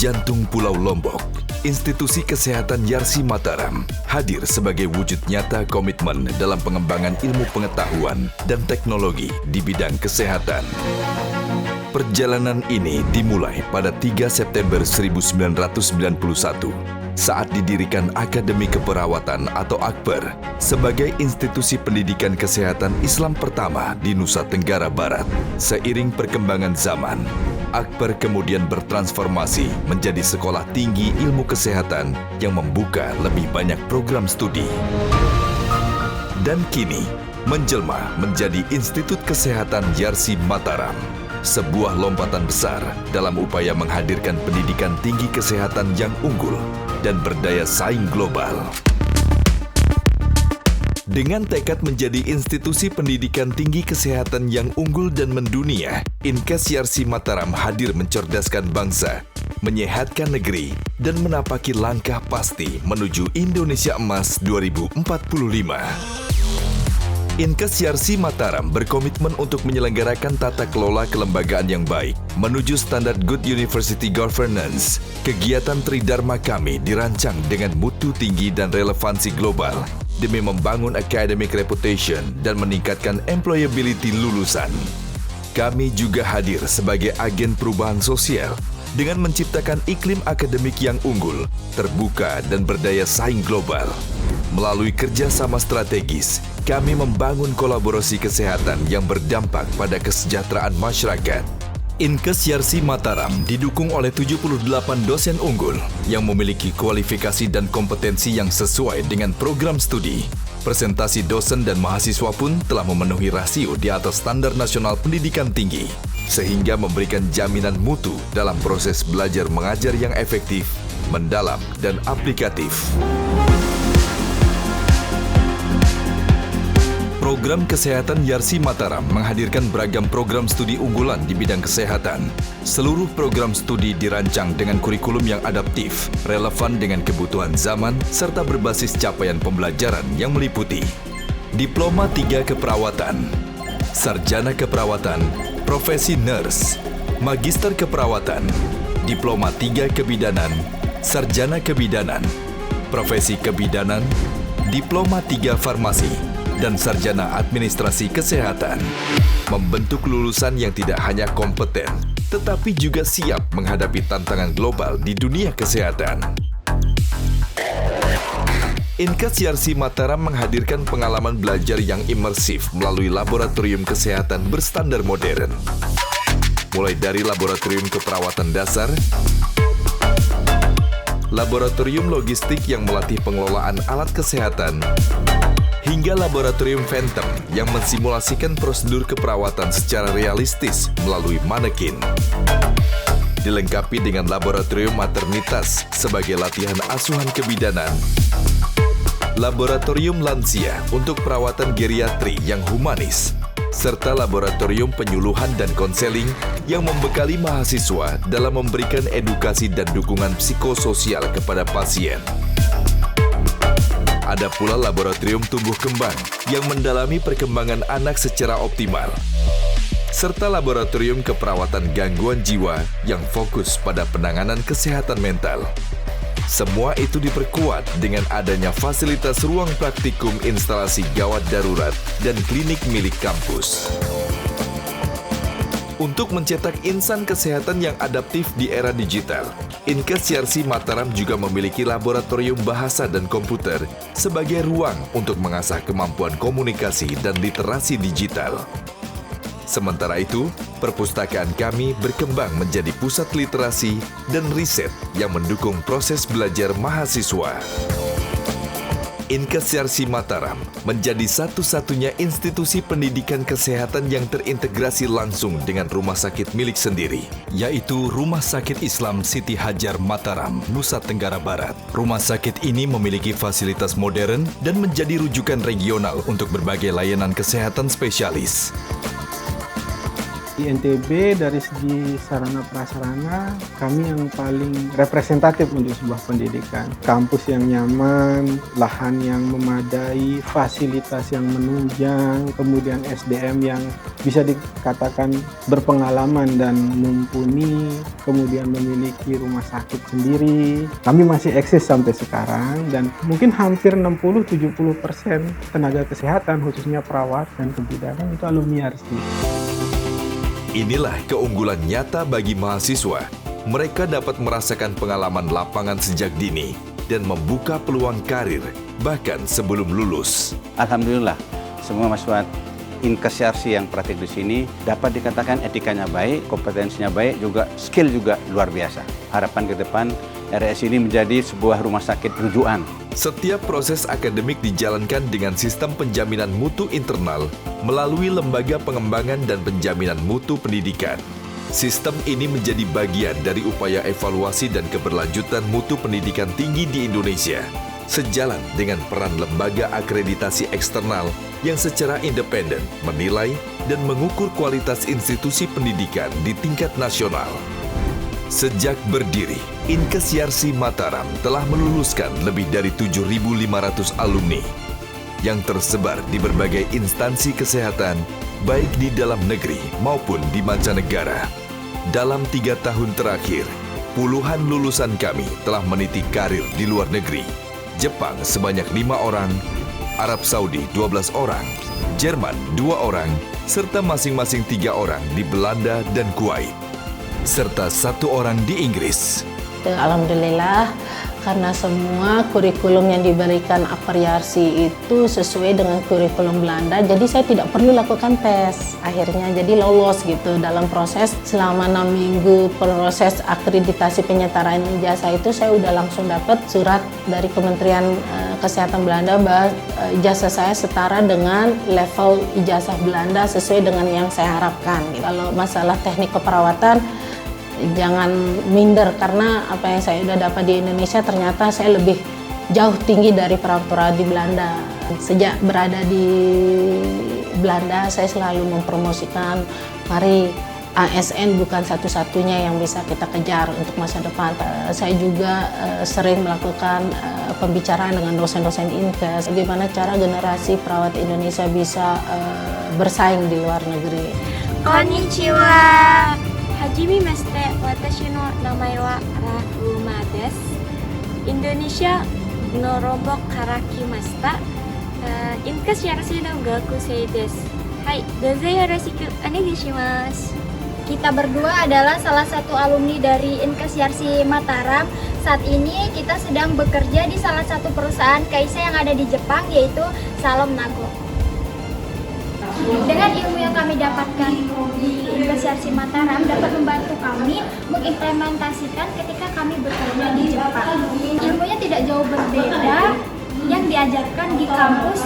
jantung Pulau Lombok, Institusi Kesehatan Yarsi Mataram hadir sebagai wujud nyata komitmen dalam pengembangan ilmu pengetahuan dan teknologi di bidang kesehatan. Perjalanan ini dimulai pada 3 September 1991 saat didirikan Akademi Keperawatan atau Akper sebagai institusi pendidikan kesehatan Islam pertama di Nusa Tenggara Barat. Seiring perkembangan zaman, Akper kemudian bertransformasi menjadi sekolah tinggi ilmu kesehatan yang membuka lebih banyak program studi. Dan kini menjelma menjadi Institut Kesehatan Yarsi Mataram, sebuah lompatan besar dalam upaya menghadirkan pendidikan tinggi kesehatan yang unggul dan berdaya saing global. Dengan tekad menjadi institusi pendidikan tinggi kesehatan yang unggul dan mendunia, Inkes Yarsi Mataram hadir mencerdaskan bangsa, menyehatkan negeri, dan menapaki langkah pasti menuju Indonesia Emas 2045. Inkes Yarsi Mataram berkomitmen untuk menyelenggarakan tata kelola kelembagaan yang baik, menuju standar Good University Governance. Kegiatan Tridharma kami dirancang dengan mutu tinggi dan relevansi global, demi membangun academic reputation dan meningkatkan employability lulusan. Kami juga hadir sebagai agen perubahan sosial dengan menciptakan iklim akademik yang unggul, terbuka, dan berdaya saing global. Melalui kerjasama strategis, kami membangun kolaborasi kesehatan yang berdampak pada kesejahteraan masyarakat. Inkes Yarsi Mataram didukung oleh 78 dosen unggul yang memiliki kualifikasi dan kompetensi yang sesuai dengan program studi. Presentasi dosen dan mahasiswa pun telah memenuhi rasio di atas standar nasional pendidikan tinggi, sehingga memberikan jaminan mutu dalam proses belajar mengajar yang efektif, mendalam, dan aplikatif. Program Kesehatan Yarsi Mataram menghadirkan beragam program studi unggulan di bidang kesehatan. Seluruh program studi dirancang dengan kurikulum yang adaptif, relevan dengan kebutuhan zaman, serta berbasis capaian pembelajaran yang meliputi Diploma 3 Keperawatan, Sarjana Keperawatan, Profesi Nurse, Magister Keperawatan, Diploma 3 Kebidanan, Sarjana Kebidanan, Profesi Kebidanan, Diploma 3 Farmasi, dan Sarjana Administrasi Kesehatan. Membentuk lulusan yang tidak hanya kompeten, tetapi juga siap menghadapi tantangan global di dunia kesehatan. Inkes Yarsi Mataram menghadirkan pengalaman belajar yang imersif melalui laboratorium kesehatan berstandar modern. Mulai dari laboratorium keperawatan dasar, laboratorium logistik yang melatih pengelolaan alat kesehatan, hingga laboratorium Phantom yang mensimulasikan prosedur keperawatan secara realistis melalui manekin. Dilengkapi dengan laboratorium maternitas sebagai latihan asuhan kebidanan, laboratorium lansia untuk perawatan geriatri yang humanis, serta laboratorium penyuluhan dan konseling yang membekali mahasiswa dalam memberikan edukasi dan dukungan psikososial kepada pasien. Ada pula laboratorium tumbuh kembang yang mendalami perkembangan anak secara optimal, serta laboratorium keperawatan gangguan jiwa yang fokus pada penanganan kesehatan mental. Semua itu diperkuat dengan adanya fasilitas ruang praktikum instalasi gawat darurat dan klinik milik kampus. Untuk mencetak insan kesehatan yang adaptif di era digital, Inkes Yarsi Mataram juga memiliki laboratorium bahasa dan komputer sebagai ruang untuk mengasah kemampuan komunikasi dan literasi digital. Sementara itu, perpustakaan kami berkembang menjadi pusat literasi dan riset yang mendukung proses belajar mahasiswa. Inkes Yarsi Mataram menjadi satu-satunya institusi pendidikan kesehatan yang terintegrasi langsung dengan rumah sakit milik sendiri, yaitu Rumah Sakit Islam Siti Hajar Mataram, Nusa Tenggara Barat. Rumah sakit ini memiliki fasilitas modern dan menjadi rujukan regional untuk berbagai layanan kesehatan spesialis. Di NTB dari segi sarana prasarana kami yang paling representatif untuk sebuah pendidikan. Kampus yang nyaman, lahan yang memadai, fasilitas yang menunjang, kemudian SDM yang bisa dikatakan berpengalaman dan mumpuni, kemudian memiliki rumah sakit sendiri. Kami masih eksis sampai sekarang dan mungkin hampir 60-70% tenaga kesehatan khususnya perawat dan kebidanan itu alumni RSI. Inilah keunggulan nyata bagi mahasiswa. Mereka dapat merasakan pengalaman lapangan sejak dini dan membuka peluang karir bahkan sebelum lulus. Alhamdulillah, semua mahasiswa Inkas-YARSI yang praktik di sini dapat dikatakan etikanya baik, kompetensinya baik, juga skill juga luar biasa. Harapan ke depan RSI ini menjadi sebuah rumah sakit rujukan. Setiap proses akademik dijalankan dengan sistem penjaminan mutu internal melalui Lembaga Pengembangan dan Penjaminan Mutu Pendidikan. Sistem ini menjadi bagian dari upaya evaluasi dan keberlanjutan mutu pendidikan tinggi di Indonesia, sejalan dengan peran lembaga akreditasi eksternal yang secara independen menilai dan mengukur kualitas institusi pendidikan di tingkat nasional. Sejak berdiri, Inkas-YARSI Mataram telah meluluskan lebih dari 7.500 alumni yang tersebar di berbagai instansi kesehatan, baik di dalam negeri maupun di mancanegara. Dalam 3 tahun terakhir, puluhan lulusan kami telah meniti karir di luar negeri. Jepang sebanyak 5 orang, Arab Saudi 12 orang, Jerman 2 orang, serta masing-masing 3 orang di Belanda dan Kuwait, serta 1 orang di Inggris. Alhamdulillah, karena semua kurikulum yang diberikan Akper-YARSI itu sesuai dengan kurikulum Belanda, jadi saya tidak perlu lakukan tes. Akhirnya jadi lolos gitu dalam proses selama 6 minggu proses akreditasi penyetaraan ijazah itu saya udah langsung dapat surat dari Kementerian Kesehatan Belanda bahwa ijazah saya setara dengan level ijazah Belanda sesuai dengan yang saya harapkan. Kalau masalah teknik keperawatan, jangan minder karena apa yang saya udah dapat di Indonesia ternyata saya lebih jauh tinggi dari perawat-perawat di Belanda. Sejak berada di Belanda saya selalu mempromosikan mari ASN bukan satu-satunya yang bisa kita kejar untuk masa depan. Saya juga sering melakukan pembicaraan dengan dosen-dosen Inkes bagaimana cara generasi perawat Indonesia bisa bersaing di luar negeri. Konnichiwa. Hajimemashite, watashi no namae wa Rahuma desu. Indonesia no Lombok kara kimashita. Inkas-YARSI no gakusei desu. Hai, dozo yoroshiku onegai shimasu. Kita berdua adalah salah satu alumni dari Inkas-YARSI Mataram. Saat ini kita sedang bekerja di salah satu perusahaan Kaisa yang ada di Jepang, yaitu Salom Nago. Dengan ilmu yang kami dapatkan di Inkas-YARSI Mataram dapat membantu kami mengimplementasikan ketika kami bekerja di Jepang. Ilmunya tidak jauh berbeda yang diajarkan di kampus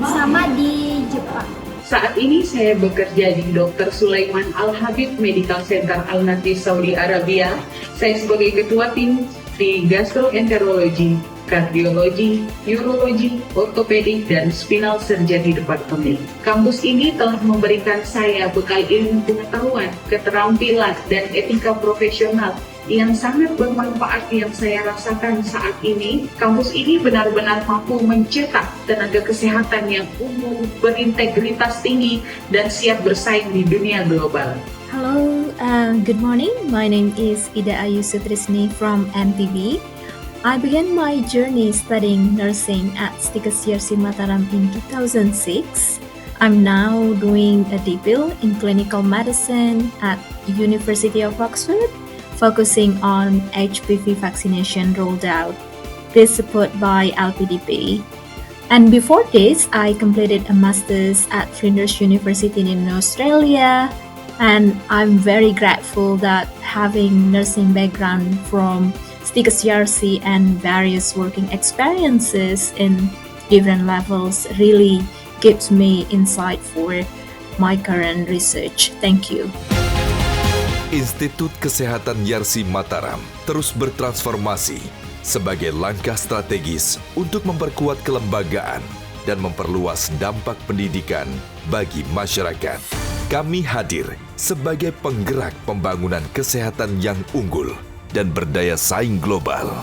sama di Jepang. Saat ini saya bekerja di Dr. Sulaiman Al-Habib Medical Center Al-Natif Saudi Arabia. Saya sebagai ketua tim di gastroenterologi, kardiologi, urologi, ortopedik, dan spinal surgery department. Kampus ini telah memberikan saya bekal ilmu pengetahuan, keterampilan, dan etika profesional yang sangat bermanfaat yang saya rasakan saat ini. Kampus ini benar-benar mampu mencetak tenaga kesehatan yang unggul, berintegritas tinggi, dan siap bersaing di dunia global. Hello, good morning. My name is Ida Ayu Sutrisni from MTB. I began my journey studying nursing at Inkas-YARSI Mataram in 2006. I'm now doing a DPhil in clinical medicine at University of Oxford, focusing on HPV vaccination rolled out. This support by LPDP. And before this, I completed a master's at Flinders University in Australia. And I'm very grateful that having nursing background from Inkas-YARSI and various working experiences in different levels really gives me insight for my current research. Thank you. Institut Kesehatan YARSI Mataram terus bertransformasi sebagai langkah strategis untuk memperkuat kelembagaan dan memperluas dampak pendidikan bagi masyarakat. Kami hadir sebagai penggerak pembangunan kesehatan yang unggul dan berdaya saing global.